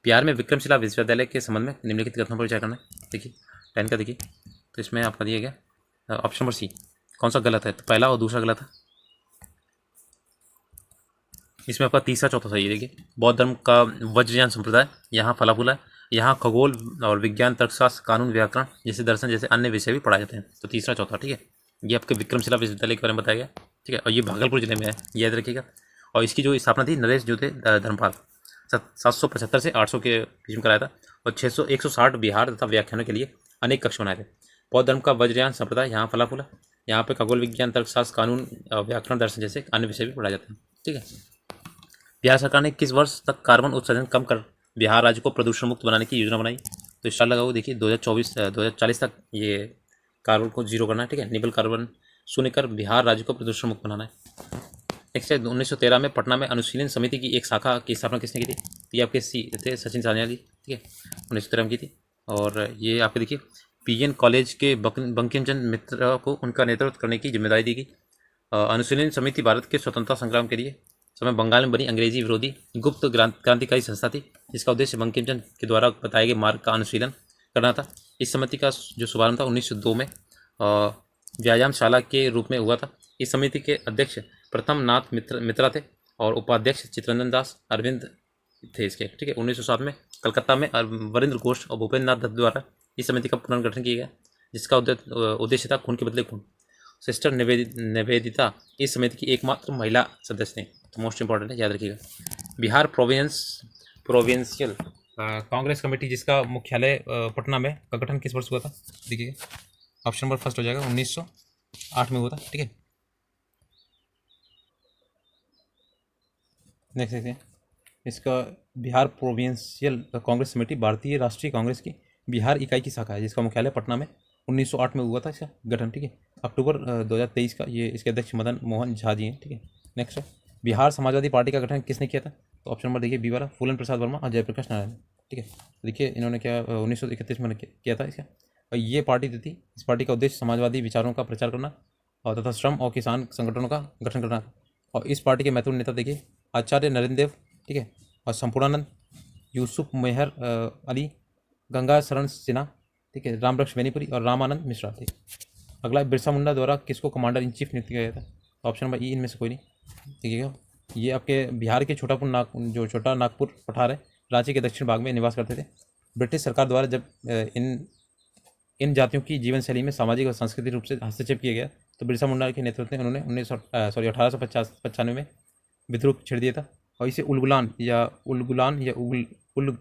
बिहार में विक्रमशिला विश्वविद्यालय के संबंध में निम्नलिखित कथनों पर विचार करना है। देखिए 10 का देखिए, तो इसमें आपका दिया गया ऑप्शन नंबर सी, कौन सा गलत है? तो पहला और दूसरा गलत है। इसमें आपका तीसरा चौथा सही है। देखिए बौद्ध धर्म का वज्रयान संप्रदाय यहाँ फला फूला है। यहाँ खगोल और विज्ञान, तर्कशास्त्र, कानून, व्याकरण जैसे दर्शन जैसे अन्य विषय भी पढ़ाए जाते हैं। तो तीसरा चौथा, ठीक है। ये आपके विक्रमशिला विश्वविद्यालय के बारे में बताया गया, ठीक है। और ये भागलपुर जिले में है, याद रखिएगा। और इसकी जो स्थापना थी नरेश जो थे धर्मपाल 775 से 800 के बीच में कराया था। और 160 बिहार तथा व्याख्यानों के लिए अनेक कक्ष बनाए थे। बौद्ध धर्म का वज्रयान संप्रदाय यहाँ फला फूला। यहाँ पे खगोल विज्ञान, तर्कशास्त्र, कानून, व्याकरण, दर्शन जैसे अन्य विषय भी पढ़ाए जाते हैं, ठीक है। बिहार सरकार ने किस वर्ष तक कार्बन उत्सर्जन कम कर बिहार राज्य को प्रदूषण मुक्त बनाने की योजना बनाई? तो स्टार लगाओ, देखिए 2040 तक ये कार्बन को जीरो करना है, ठीक है। निबल कार्बन शून्य कर बिहार राज्य को प्रदूषण मुक्त बनाना है। नेक्स्ट है 1913 में पटना में अनुशीलन समिति की एक शाखा की स्थापना किसने की थी? तो ये आपके सी थे सचिन सान्याल जी, ठीक है, 1913 में की थी। और ये आपके देखिए पीएन कॉलेज के बंकिम चंद्र मित्र को उनका नेतृत्व करने की जिम्मेदारी दी गई। अनुशीलन समिति भारत के स्वतंत्रता संग्राम के लिए समय बंगाल में बनी अंग्रेजी विरोधी गुप्त क्रांतिकारी संस्था थी, जिसका उद्देश्य बंकिम चंद्र के द्वारा बताए गए मार्ग का अनुशीलन करना था। इस समिति का जो शुभारंभ था 1902 में व्यायामशाला के रूप में हुआ था। इस समिति के अध्यक्ष प्रथम नाथ मित्रा थे और उपाध्यक्ष चित्तरंजन दास अरविंद थे इसके, ठीक है। 1907 में कलकत्ता में वरिंद्र घोष और भूपेंद्र नाथ दत्त द्वारा इस समिति का पुनर्गठन किया गया, जिसका उद्देश्य था खून के बदले खून। सिस्टर निवेदिता इस समिति की एकमात्र महिला सदस्य थे, तो मोस्ट इंपॉर्टेंट है, याद रखिएगा। बिहार प्रोविंशियल कांग्रेस कमेटी जिसका मुख्यालय पटना में का गठन किस वर्ष हुआ था? देखिए ऑप्शन नंबर फर्स्ट हो जाएगा 1908 में हुआ था, ठीक है। नेक्स्ट देखिए इसका बिहार प्रोविंशियल कांग्रेस कमेटी भारतीय राष्ट्रीय कांग्रेस की बिहार इकाई की शाखा है, जिसका मुख्यालय पटना में 1908 में हुआ था इसका गठन, ठीक है। अक्टूबर 2023 का ये इसके अध्यक्ष मदन मोहन झा जी हैं, ठीक है। नेक्स्ट है बिहार समाजवादी पार्टी का गठन किसने किया था? तो ऑप्शन नंबर देखिए बी वाला फूलन प्रसाद वर्मा और जयप्रकाश नारायण, ठीक है। देखिए इन्होंने क्या 1931 में किया था इसका। और ये पार्टी जो थी, इस पार्टी का उद्देश्य समाजवादी विचारों का प्रचार करना और तथा श्रम और किसान संगठनों का गठन करना था। और इस पार्टी के महत्वपूर्ण नेता देखिए आचार्य नरेंद्र देव, ठीक है, और संपूर्णानंद, यूसुफ मेहर अली, गंगा शरण सिन्हा, ठीक है, रामरक्ष बेनीपुरी और रामानंद मिश्रा, ठीक। अगला बिरसा मुंडा द्वारा किसको कमांडर इन चीफ नियुक्त किया गया था? ऑप्शन नंबर ई इनमें से कोई नहीं, देखिएगा। ये आपके बिहार के जो छोटा नागपुर पठार है, रांची के दक्षिण भाग में निवास करते थे। ब्रिटिश सरकार द्वारा जब इन जातियों की जीवन शैली में सामाजिक और सांस्कृतिक रूप से हस्तक्षेप किया गया, तो बिरसा मुंडा के नेतृत्व में उन्होंने 1895 में विद्रोह छेड़ दिया था। और इसे उलगुलान या उल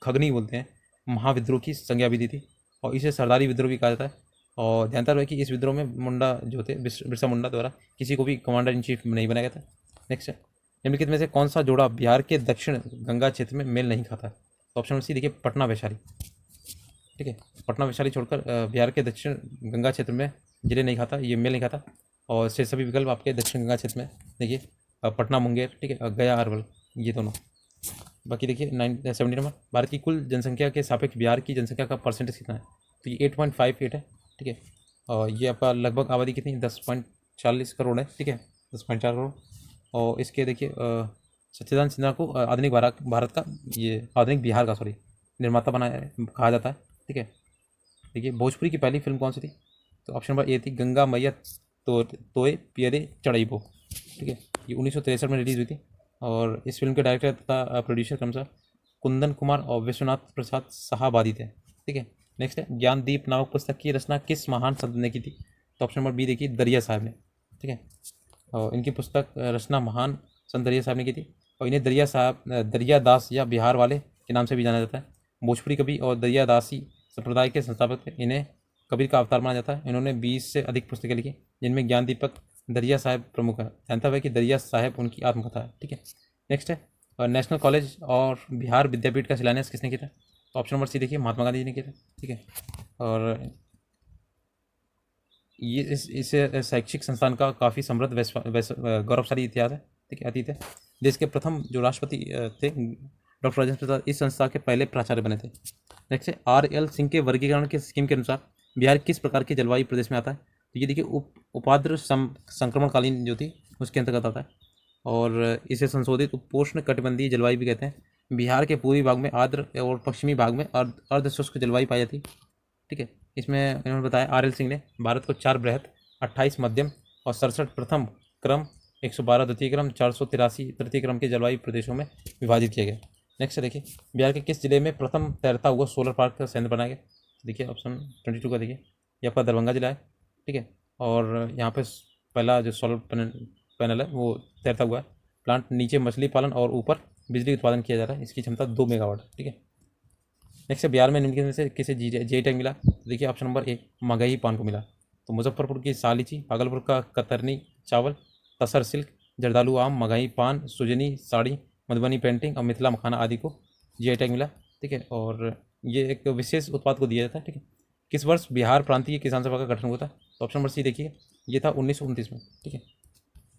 खगनी बोलते हैं, महाविद्रोह की संज्ञा भी दी थी। और इसे सरदारी विद्रोह भी कहा जाता है। और ध्यान रहे कि इस विद्रोह में मुंडा जो थे बिरसा मुंडा द्वारा किसी को भी कमांडर इन चीफ नहीं बनाया गया था। नेक्स्ट है निम्नलिखित में से कौन सा जोड़ा बिहार के दक्षिण गंगा क्षेत्र में मेल नहीं खाता? तो ऑप्शन सी देखिए पटना वैशाली, ठीक है। पटना वैशाली छोड़कर बिहार के दक्षिण गंगा क्षेत्र में जिले नहीं खाता, ये मेल नहीं खाता। और से सभी विकल्प आपके दक्षिण गंगा क्षेत्र में देखिए पटना मुंगेर, ठीक है, गया अरवल, ये दोनों। बाकी देखिए 70 नंबर भारत की कुल जनसंख्या के सापेक्ष बिहार की जनसंख्या का परसेंटेज कितना है? तो ये 8.58 है, ठीक है। और ये आपका लगभग आबादी कितनी 10.40 करोड़ है, ठीक है, 10.4 करोड़। और इसके देखिए सच्चिदानंद सिन्हा को आधुनिक भारत का ये आधुनिक बिहार का निर्माता बनाया कहा जाता है, ठीक है। देखिए भोजपुरी की पहली फिल्म कौन सी थी? तो ऑप्शन नंबर ए थी गंगा मैया तोए पियरे चढ़ाईबो, ठीक है। ये 1963 में रिलीज़ हुई थी। और इस फिल्म के डायरेक्टर तथा प्रोड्यूसर क्रमशः कुंदन कुमार और विश्वनाथ प्रसाद शाहाबादी थे, ठीक है। नेक्स्ट है ज्ञानदीप नामक पुस्तक की रचना किस महान संत ने की थी? तो ऑप्शन नंबर बी देखिए दरिया साहब ने, ठीक है। और इनकी पुस्तक रचना महान संत दरिया साहब ने की थी। और इन्हें दरिया दास या बिहार वाले के नाम से भी जाना जाता है। भोजपुरी कवि और दरिया दासी संप्रदाय के संस्थापक थे। इन्हें कबीर का अवतार माना जाता है। इन्होंने 20 से अधिक पुस्तकें लिखी, जिनमें ज्ञान दीपक दरिया साहब प्रमुख है। जानता है कि दरिया साहब उनकी आत्मकथा है, ठीक है। नेक्स्ट है नेशनल कॉलेज और बिहार विद्यापीठ का शिलान्यास किसने किया था? तो ऑप्शन नंबर सी देखिए महात्मा गांधी जी ने किया था, ठीक है। और ये इस शैक्षिक संस्थान का काफ़ी समृद्ध गौरवशाली इतिहास है। ठीक है, अतीत है। देश के प्रथम जो राष्ट्रपति थे डॉक्टर राजेंद्र प्रसाद इस संस्था के पहले प्राचार्य बने थे। नेक्स्ट है RL सिंह के वर्गीकरण के स्कीम के अनुसार बिहार किस प्रकार की जलवायु प्रदेश में आता है? तो ये देखिए उपाद्र संक्रमणकालीन जो थी उसके अंतर्गत आता है, और इसे संशोधित उपोष्ण कटिबंधीय जलवायु भी कहते हैं। बिहार के पूर्वी भाग में आर्द्र और पश्चिमी भाग में अर्ध शुष्क जलवायु पाई जाती है। ठीक है, इसमें इन्होंने बताया RL सिंह ने भारत को 4 बृहद, 28 मध्यम और 67 प्रथम क्रम, 112 द्वितीय क्रम, 483 तृतीय क्रम के जलवायु प्रदेशों में विभाजित किया गया। नेक्स्ट देखिए, बिहार के किस जिले में प्रथम तैरता हुआ सोलर पार्क का संयंत्र बनाया गया? देखिए ऑप्शन 22 का देखिए, ये आपका दरभंगा जिला है। ठीक है, और यहाँ पे पहला जो सोलर पैनल है वो तैरता हुआ है प्लांट, नीचे मछली पालन और ऊपर बिजली उत्पादन किया जा रहा है। इसकी क्षमता 2 मेगावाट है। ठीक है, नेक्स्ट है, बिहार में निम्नलिखित में से किसे GI टैग मिला? तो देखिए ऑप्शन नंबर ए मगही पान को मिला। तो मुजफ्फरपुर की सालीची, भागलपुर का कतरनी चावल, तसर सिल्क, जर्दालू आम, मगही पान, सुजनी साड़ी, मधुबनी पेंटिंग और मिथिला मखाना आदि को GI टैग मिला। ठीक है, और ये एक विशेष उत्पाद को दिया जाता है। ठीक है, किस वर्ष बिहार प्रांतीय किसान सभा का गठन हुआ था? तो ऑप्शन नंबर सी देखिए, ये था 1929 में। ठीक है,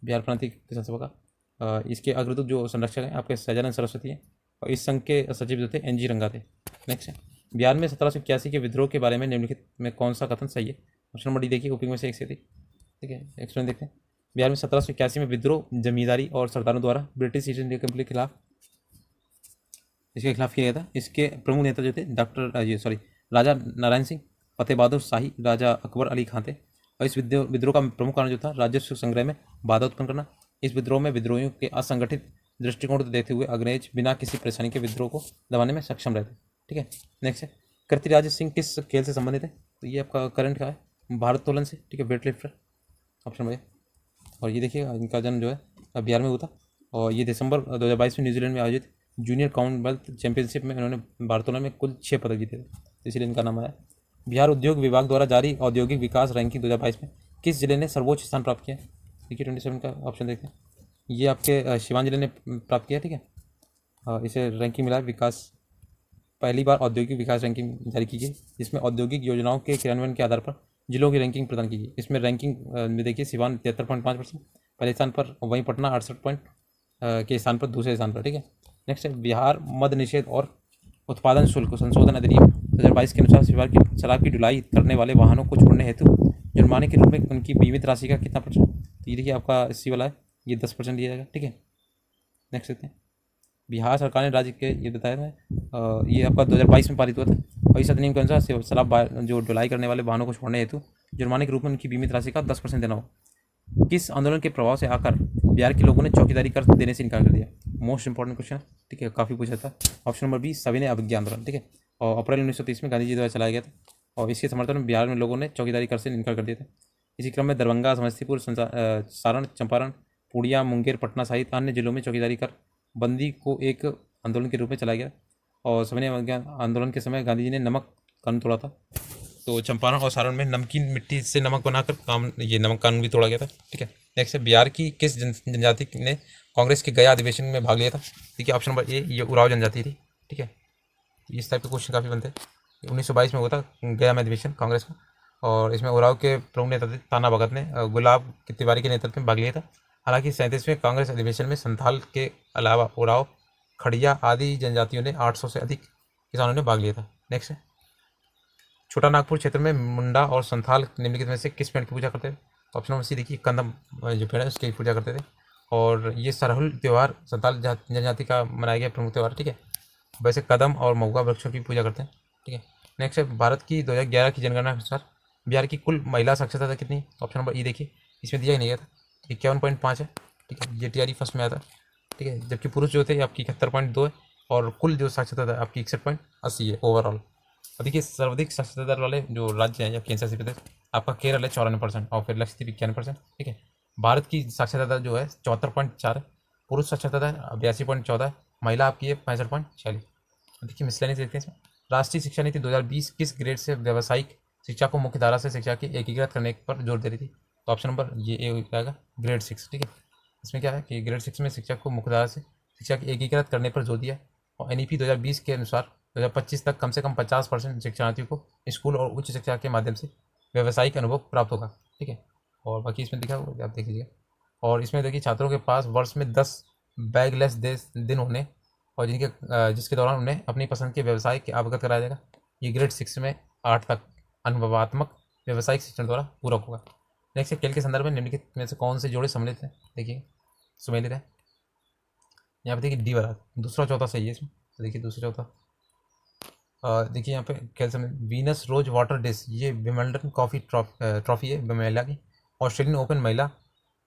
बिहार प्रांतीय किसान सभा का इसके अग्रदूत जो संरक्षक हैं आपके सहजानंद सरस्वती हैं, और इस संघ के सचिव जो थे NG रंगा थे। नेक्स्ट है, बिहार में 1781 के विद्रोह के बारे में निम्नलिखित में कौन सा कथन सही है? ऑप्शन नंबर डी देखिए, उपयोग में से एक से थी। ठीक है, एक्सप्लेन देखते हैं। बिहार में 1781 में विद्रोह जमींदारी और सरदारों द्वारा ब्रिटिश ईस्ट इंडिया कंपनी के खिलाफ किया गया था। इसके प्रमुख नेता जो थे राजा नारायण सिंह, फतेह बहादुर शाही, राजा अकबर अली खां थे। और इस विद्रोह का प्रमुख कारण जो था राजस्व संग्रह में बाधा उत्पन्न करना। इस विद्रोह में विद्रोहियों के असंगठित दृष्टिकोण को देखते हुए अंग्रेज बिना किसी परेशानी के विद्रोह को दबाने में सक्षम रहते। ठीक है, नेक्स्ट है, कृतिराज सिंह किस खेल से संबंधित है? तो ये आपका करंट का है, भारोत्तोलन से। ठीक है, वेट लिफ्टर, ऑप्शन नंबर ए। और ये देखिए इनका जन्म जो है बिहार में हुआ था, और ये दिसंबर 2022 में न्यूजीलैंड में आयोजित जूनियर कॉमनवेल्थ चैंपियनशिप में उन्होंने भारोत्तोलन में कुल 6 पदक जीते थे, इसलिए इनका नाम आया। बिहार उद्योग विभाग द्वारा जारी औद्योगिक विकास रैंकिंग 2022 में किस जिले ने सर्वोच्च स्थान प्राप्त किया? देखिए 27 का ऑप्शन देखते हैं, ये आपके सिवान जिले ने प्राप्त किया। ठीक है, इसे रैंकिंग मिला विकास, पहली बार औद्योगिक विकास रैंकिंग जारी की गई, जिसमें औद्योगिक योजनाओं के क्रियान्वयन के आधार पर जिलों की रैंकिंग प्रदान की गई। इसमें रैंकिंग में देखिए सिवान 73.5% पहले स्थान पर, वहीं पटना 68 पॉइंट के स्थान पर दूसरे स्थान पर। ठीक है, नेक्स्ट है, बिहार मद निषेध और उत्पादन शुल्क संशोधन अधिनियम 2022 के अनुसार शराब की ढुलाई करने वाले वाहनों को छोड़ने हेतु जुर्माने के रूप में उनकी बीमित राशि का कितना %? तो ये देखिए आपका 80 वाला है, ये 10% दिया जाएगा। ठीक है, नेक्स्ट देखते हैं, बिहार सरकार ने राज्य के ये बताया है ये आपका 2022 में पारित हुआ था, और इस अधिनियम के अनुसार शराब जो ढुलाई करने वाले वाहनों को छोड़ने हेतु जुर्माने के रूप में उनकी बीमित राशि का 10% देना हो। किस आंदोलन के प्रभाव से आकर बिहार के लोगों ने चौकीदारी कर देने से इनकार कर दिया? Most important question. ठीक है, काफ़ी पूछा था। ऑप्शन नंबर बी सविनय अवज्ञा आंदोलन। ठीक है, और अप्रैल 1930 में गांधी जी द्वारा चलाया गया था, और इसके समर्थन में बिहार में लोगों ने चौकीदारी कर से इनकार कर दिया था। इसी क्रम में दरभंगा, समस्तीपुर, सारण, चंपारण, पूर्णिया, मुंगेर, पटना सहित अन्य जिलों में चौकीदारी कर बंदी को एक आंदोलन के रूप में चलाया गया। और सविनय अवज्ञा आंदोलन के समय गांधी जी ने नमक कानून तोड़ा था, तो चंपारण और सारण में नमकीन मिट्टी से नमक बनाकर ये नमक कानून भी तोड़ा गया था। ठीक है, नेक्स्ट है, बिहार की किस जनजाति ने कांग्रेस के गया अधिवेशन में भाग लिया था? ठीक है, ऑप्शन नंबर ए ये उराव जनजाति थी। ठीक है, इस टाइप के क्वेश्चन काफ़ी बनते हैं। 1922 में हुआ था गया में अधिवेशन कांग्रेस का, और इसमें उराव के प्रमुख नेता थे ताना भगत ने गुलाब तिवारी के नेतृत्व में भाग लिया था। हालांकि 37वें कांग्रेस अधिवेशन में संथाल के अलावा उराव, खड़िया आदि जनजातियों ने 800 से अधिक किसानों ने भाग लिया था। नेक्स्ट है, छोटा नागपुर क्षेत्र में मुंडा और संथाल निम्नलिखित में से किस पेड़ की पूजा करते थे? ऑप्शन नंबर सी देखिए, कंदम जो पेड़ है उसकी पूजा करते थे, और ये सरहुल त्यौहार संथाल जनजाति का मनाया गया प्रमुख त्यौहार। ठीक है, वैसे कदम और महुआ वृक्षों की पूजा करते हैं। ठीक है, नेक्स्ट है, भारत की 2011 की जनगणना के अनुसार बिहार की कुल महिला साक्षरता दर कितनी? ऑप्शन नंबर ई देखिए, इसमें दिया ही नहीं गया था, 51.5 है। ठीक है, ये TRE फर्स्ट में आया था। ठीक है, जबकि पुरुष जो थे आपकी 71.2 है, और कुल जो साक्षरता दर आपकी 61.80 है ओवरऑल। और देखिए सर्वाधिक साक्षरता दर वाले जो राज्य हैं या केंद्र शासित प्रदेश, आपका केरल है 94% और फिर लक्षद्वीप 91%। ठीक है, भारत की साक्षरता दर जो है 74.4 है, पुरुष साक्षरता दर 82.14 है, महिला आपकी है 65.46। देखिए मिसलेनियस देखते हैं इसमें, राष्ट्रीय शिक्षा नीति 2020 किस ग्रेड से व्यावसायिक शिक्षा को मुख्य धारा से शिक्षा की एकीकृत करने पर जोर दे रही थी? तो ऑप्शन नंबर ये ए आएगा, ग्रेड 6। ठीक है, इसमें क्या है कि ग्रेड 6 में शिक्षा को मुख्य धारा से शिक्षा की एकीकृत करने पर जोर दिया, और NEP 2020 के अनुसार 2025 तक कम से कम 50% शिक्षार्थियों को स्कूल और उच्च शिक्षा के माध्यम से व्यावसायिक अनुभव प्राप्त होगा। ठीक है, और बाकी इसमें दिखा हुआ आप देख लीजिए। और इसमें देखिए छात्रों के पास वर्ष में 10 बैगलेस दिन होने और जिसके दौरान उन्हें अपनी पसंद के व्यवसाय के अवगत कराया जाएगा। ये ग्रेड 6 में 8 तक अनुभवात्मक व्यावसायिक शिक्षण द्वारा पूरक होगा। नेक्स्ट खेल के संदर्भ में निम्नलिखित में से कौन से जोड़े सम्मिलित हैं? देखिए सम्मिलित है यहाँ पे, देखिए डी वाला दूसरा चौथा सही है इसमें। तो देखिए दूसरा चौथा देखिए यहाँ पे खेल समय वीनस रोज वाटर डिश, ये विम्बलडन कॉफी ट्रॉफी है महिला की। ऑस्ट्रेलियन ओपन महिला,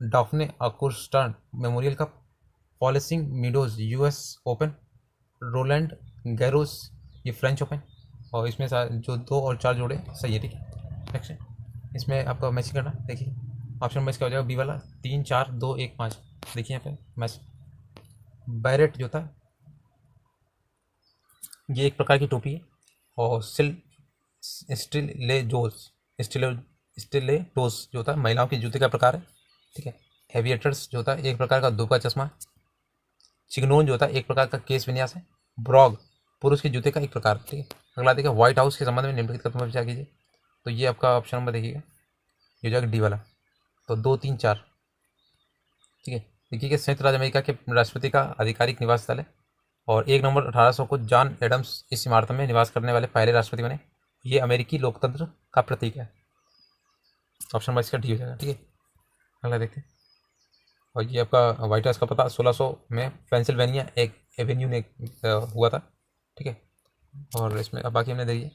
Daphne Akhurst memorial cup, Flushing Meadows US Open, Roland Garros ये फ्रेंच ओपन। और इसमें जो 2 और 4 जोड़े सही है, ठीक है। नेक्स्ट इसमें आपका मैच करना, देखिए ऑप्शन मैच क्या हो जाएगा, बी वाला 3 4 2 1 5। देखिए यहाँ पे मैच बैरेट जो था ये एक प्रकार की टोपी है। और स्टिलेटोस जो था महिलाओं के जूते का प्रकार है, ठीक है। एविएटर्स जो था एक प्रकार का धूप का चश्मा। चिगनोन जो था एक प्रकार का केस विन्यास है। ब्रॉग पुरुष के जूते का एक प्रकार, ठीक है। अगला देखिए व्हाइट हाउस के संबंध में निम्नलिखित कथनों पर विचार कीजिए। तो ये आपका ऑप्शन नंबर देखिएगा, ये हो जाएगा डी वाला। तो 2 3 4, ठीक है। देखिए कि संयुक्त राज्य अमेरिका के राष्ट्रपति का आधिकारिक निवास स्थल है। और 1 नवंबर 1800 को जॉन एडम्स इस इमारत में निवास करने वाले पहले राष्ट्रपति बने। ये अमेरिकी लोकतंत्र का प्रतीक है। ऑप्शन नंबर इसका डी हो जाएगा, ठीक है। अगला देखते हैं। और ये आपका व्हाइट हाउस का पता 1600 में पेंसिल्वेनिया एक एवेन्यू में हुआ था, ठीक है। और इसमें अब बाकी हमने देखिए।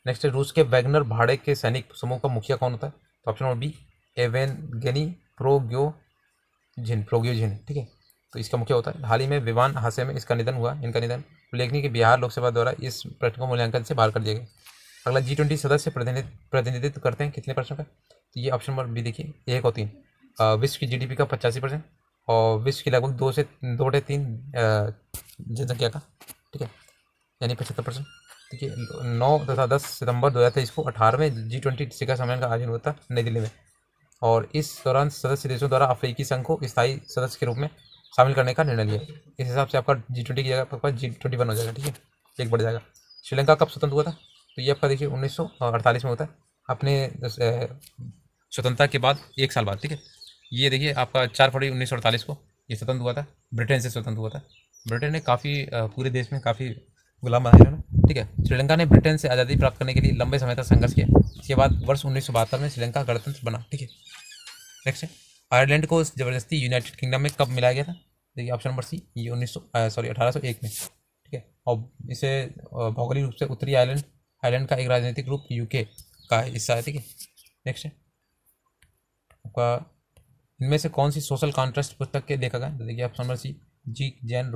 नेक्स्ट है रूस के वैगनर भाड़े के सैनिक समूह का मुखिया कौन होता है? तो ऑप्शन नंबर बी एवेनगेनी प्रोग्योजिन, ठीक है। तो इसका मुख्य होता है। हाल ही में विमान हादसे में इनका निधन उल्लेखनीय कि बिहार लोकसभा द्वारा इस प्रश्न को मूल्यांकन से बाहर कर दिया गया। अगला G20 सदस्य प्रतिनिधित्व करते हैं कितने परसेंट का? तो ये ऑप्शन नंबर बी देखिए 1 और 3। विश्व की GDP का 85% और विश्व की लगभग 2 से 3 जनसंख्या का, ठीक है, यानी 75%। देखिए 9 तथा 10 सितंबर 2023 को 18वें G20 शिखर सम्मेलन का आयोजन हुआ था नई दिल्ली में। और इस दौरान सदस्य देशों द्वारा अफ्रीकी संघ को स्थायी सदस्य के रूप में शामिल करने का निर्णय लिया। इस हिसाब से आपका G20 की जगह आपका G21 हो जाएगा, ठीक है, एक बढ़ जाएगा। श्रीलंका कब स्वतंत्र हुआ था? तो ये आपका देखिए 1948 में होता है, अपने स्वतंत्रता के बाद 1 साल बाद, ठीक है। ये देखिए आपका 4 फरवरी 1948 को ये स्वतंत्र हुआ था, ब्रिटेन से स्वतंत्र हुआ था। ब्रिटेन ने काफ़ी पूरे देश में काफ़ी गुलाम बनाए इन्होंने, ठीक है। श्रीलंका ने ब्रिटेन से आज़ादी प्राप्त करने के लिए लंबे समय तक संघर्ष किया। इसके बाद वर्ष 1972 में श्रीलंका गणतंत्र बना, ठीक है। नेक्स्ट है आयरलैंड को जबरदस्ती यूनाइटेड किंगडम में कब मिलाया गया था? देखिए ऑप्शन नंबर सी, ये 1801 में, ठीक है। और इसे भौगोलिक रूप से उत्तरी आयरलैंड का एक राजनीतिक रूप यूके का हिस्सा है, ठीक है। नेक्स्ट है आपका इनमें से कौन सी सोशल कॉन्ट्रास्ट पुस्तक के देखा गया? तो देखिए ऑप्शन नंबर सी, जीन जैन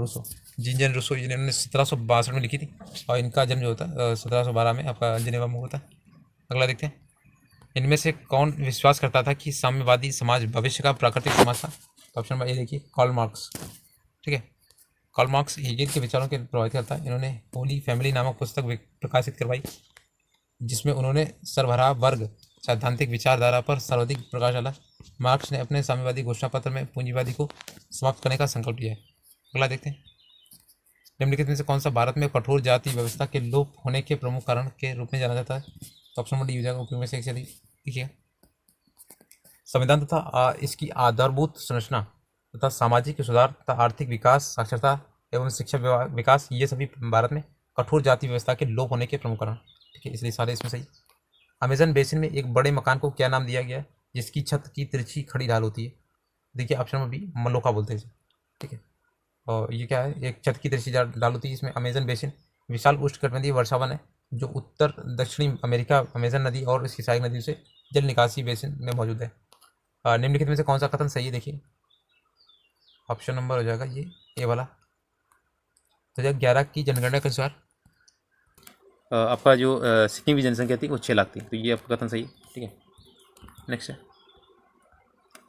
रूसो इन्होंने 1762 में लिखी थी। और इनका जन्म जो होता है 1712 में आपका जिनेवा में होता है। अगला देखते हैं इनमें से कौन विश्वास करता था कि साम्यवादी समाज भविष्य का प्राकृतिक समाज था? तो ऑप्शन नंबर ए देखिए कार्ल मार्क्स, ठीक है। कार्ल मार्क्स हेगेल के विचारों के प्रभावित करता है। इन्होंने होली फैमिली नामक पुस्तक प्रकाशित करवाई जिसमें उन्होंने सरबराह वर्ग सैद्धांतिक विचारधारा पर सर्वाधिक प्रकाश डाला। मार्क्स ने अपने साम्यवादी घोषणा पत्र में पूंजीवादी को समाप्त करने का संकल्प लिया है। अगला देखते हैं निम्नलिखित में से कौन सा भारत में कठोर जाति व्यवस्था के लोप होने के प्रमुख कारण के रूप में जाना जाता है? तो ऑप्शन नंबर डी हो जाएगा उपयोग में से एक से देखिए संविधान तथा इसकी आधारभूत संरचना तथा सामाजिक सुधार तथा आर्थिक विकास, साक्षरता एवं शिक्षा विकास, ये सभी भारत में कठोर जाति व्यवस्था के लोप होने के प्रमुख कारण, ठीक है। इसलिए सारे इसमें सही। अमेजन बेसिन में एक बड़े मकान को क्या नाम दिया गया है जिसकी छत की तिरछी खड़ी ढाल होती है? देखिए ऑप्शन नंबर बी मलोका बोलते हैं इसे, ठीक है। और ये क्या है, एक छत की तिरछी ढाल होती है। इसमें अमेजन बेसिन विशाल उष्णकटिबंधीय वर्षावन है जो उत्तर दक्षिणी अमेरिका अमेजन नदी और इसकी सहायक नदियों से जल निकासी बेसिन में मौजूद है। निम्नलिखित में से कौन सा कथन सही है? देखिए ऑप्शन नंबर हो जाएगा ये वाला। तो 2011 की जनगणना के अनुसार आपका जो सिक्किम की जनसंख्या थी वो 6 लाख थी। तो ये आपका कथन सही है, ठीक है। नेक्स्ट है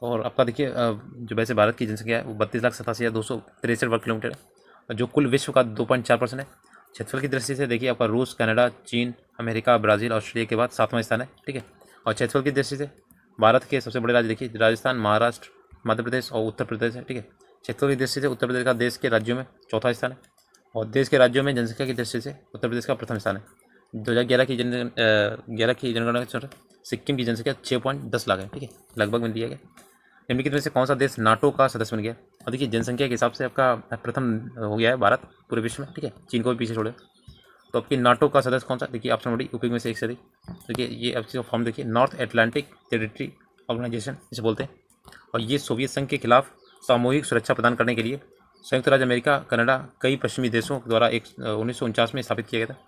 और आपका देखिए जो वैसे भारत की जनसंख्या है वो 32,87,263 वर्ग किलोमीटर है, और जो कुल विश्व का 2.4% है। क्षेत्रफल की दृष्टि से देखिए आपका रूस, कनाडा, चीन, अमेरिका, ब्राज़ील, ऑस्ट्रेलिया के बाद 7वां स्थान है, ठीक है। और क्षेत्रफल की दृष्टि से भारत के सबसे बड़े राज्य देखिए राजस्थान, महाराष्ट्र, मध्य प्रदेश और उत्तर प्रदेश है, ठीक है। क्षेत्रफल की दृष्टि से उत्तर प्रदेश का देश के राज्यों में 4था स्थान है, और देश के राज्यों में जनसंख्या की दृष्टि से उत्तर प्रदेश का प्रथम स्थान है। 2011 की जनगणना के अनुसार सिक्किम की जनसंख्या 6.10 लाख है, ठीक है, लगभग में दिया गया। निम्नलिखित में से कौन सा देश नाटो का सदस्य बन गया? और देखिए जनसंख्या के हिसाब से आपका प्रथम हो गया है भारत पूरे विश्व में, ठीक है, चीन को भी पीछे छोड़े। तो आपकी नाटो का सदस्य कौन सा? देखिए ऑप्शन नंबर डी, उपयोग में से एक से अधिक। देखिए ये आपकी फॉर्म देखिए, नॉर्थ एटलांटिक टेरिटरी ऑर्गेनाइजेशन इसे बोलते हैं, और ये सोवियत संघ के खिलाफ सामूहिक सुरक्षा प्रदान करने के लिए संयुक्त राज्य अमेरिका, कनाडा, कई पश्चिमी देशों द्वारा 1949 में स्थापित किया गया था,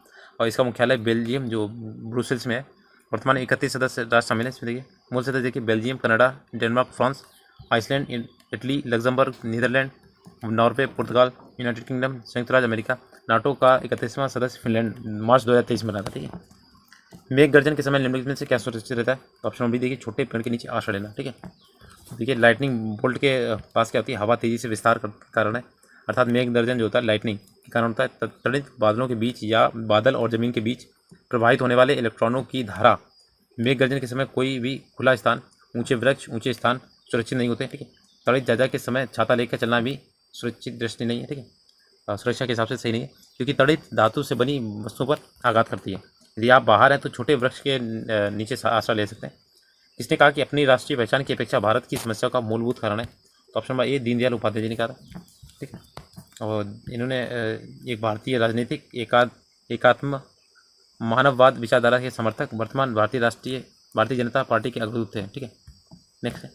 और इसका मुख्यालय बेल्जियम जो ब्रुसेल्स में है। वर्तमान 31 सदस्य राष्ट्र शामिल हैं इसमें। देखिए मूल सदस्य देखिए Belgium, Canada, Denmark, France, Iceland, Italy, Luxembourg, Netherlands, Norway, पुर्तगाल, यूनाइटेड किंगडम, संयुक्त राज्य अमेरिका। नाटो का 31वां सदस्य फिनलैंड मार्च 2023 में बना था, ठीक है। मेघ गर्जन के समय निम्नलिखित में से क्या सुरक्षित रहता है? तो ऑप्शन बी देखिए, छोटे पेड़ के नीचे आश्रय लेना, ठीक है। देखिए लाइटनिंग बोल्ट के पास क्या होती है? हवा तेजी से विस्तार का कारण है, अर्थात मेघ गर्जन जो होता है लाइटनिंग के कारण होता है। तड़ित बादलों के बीच या बादल और जमीन के बीच प्रवाहित होने वाले इलेक्ट्रॉनों की धारा। मेघ गर्जन के समय कोई भी खुला स्थान, ऊंचे वृक्ष, ऊंचे स्थान सुरक्षित नहीं होते, ठीक है। तड़ित जाजा के समय छाता लेकर चलना भी सुरक्षित दृष्टि नहीं है, ठीक है, सुरक्षा के हिसाब से सही नहीं है, क्योंकि तड़ित धातु से बनी वस्तुओं पर आघात करती है। यदि आप बाहर हैं तो छोटे वृक्ष के नीचे आश्रय ले सकते हैं। किसने कहा कि अपनी राष्ट्रीय पहचान की अपेक्षा भारत की समस्या का मूलभूत कारण है? तो option number A, Deendayal Upadhyay ji ने कहा था, ठीक है। और इन्होंने एक भारतीय राजनीतिक एकात्म मानववाद विचारधारा के समर्थक, वर्तमान भारतीय जनता पार्टी के अग्रदूत थे, ठीक है। नेक्स्ट है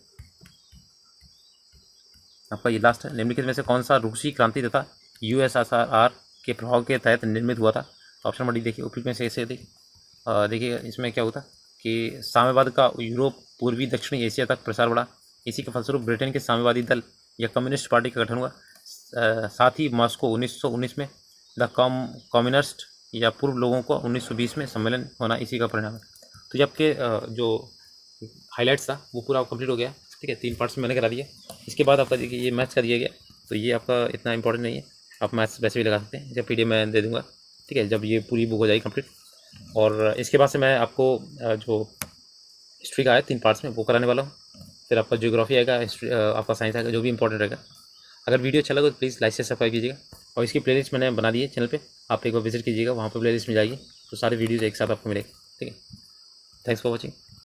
आपका ये लास्ट है, निम्नलिखित में से कौन सा रूसी क्रांति तथा यूएसएसआर के प्रभाव के तहत निर्मित हुआ था? तो ऑप्शन नंबर डी देखिए, उपयुक्त में से ऐसे देखिए इसमें क्या होता कि साम्यवाद का यूरोप, पूर्वी दक्षिणी एशिया तक प्रसार बढ़ा। इसी के फलस्वरूप ब्रिटेन के साम्यवादी दल या कम्युनिस्ट पार्टी का गठन हुआ। साथ ही मॉस्को 1919 में, द कम्युनिस्ट या पूर्व लोगों को 1920 में सम्मेलन होना इसी का परिणाम है। तो ये आपके जो हाईलाइट्स था वो पूरा कंप्लीट हो गया, ठीक है। 3 पार्ट्स में मैंने करा दिया। इसके बाद आपका देखिए ये मैथ्स का दिया गया, तो ये आपका इतना इंपॉर्टेंट नहीं है, आप मैथ्स वैसे भी लगा सकते हैं, जब PDF मैं दे दूँगा, ठीक है, जब ये पूरी बुक हो जाएगी कंप्लीट। और इसके बाद से मैं आपको जो हिस्ट्री का है 3 पार्ट्स में वो कराने वाला हूँ। फिर आपका ज्योग्राफी आएगा, हिस्ट्री आपका साइंस आएगा, जो भी इंपॉर्टेंट रहेगा। अगर वीडियो अच्छा लगा तो प्लीज़ लाइक से सब्सक्राइब कीजिएगा, और इसकी प्लेलिस्ट मैंने बना दी है चैनल पे, आप एक बार विजिट कीजिएगा, वहाँ पर प्लेलिस्ट में जाइए तो सारे वीडियोज़ एक साथ आपको मिलेंगे, ठीक है। Thanks for watching.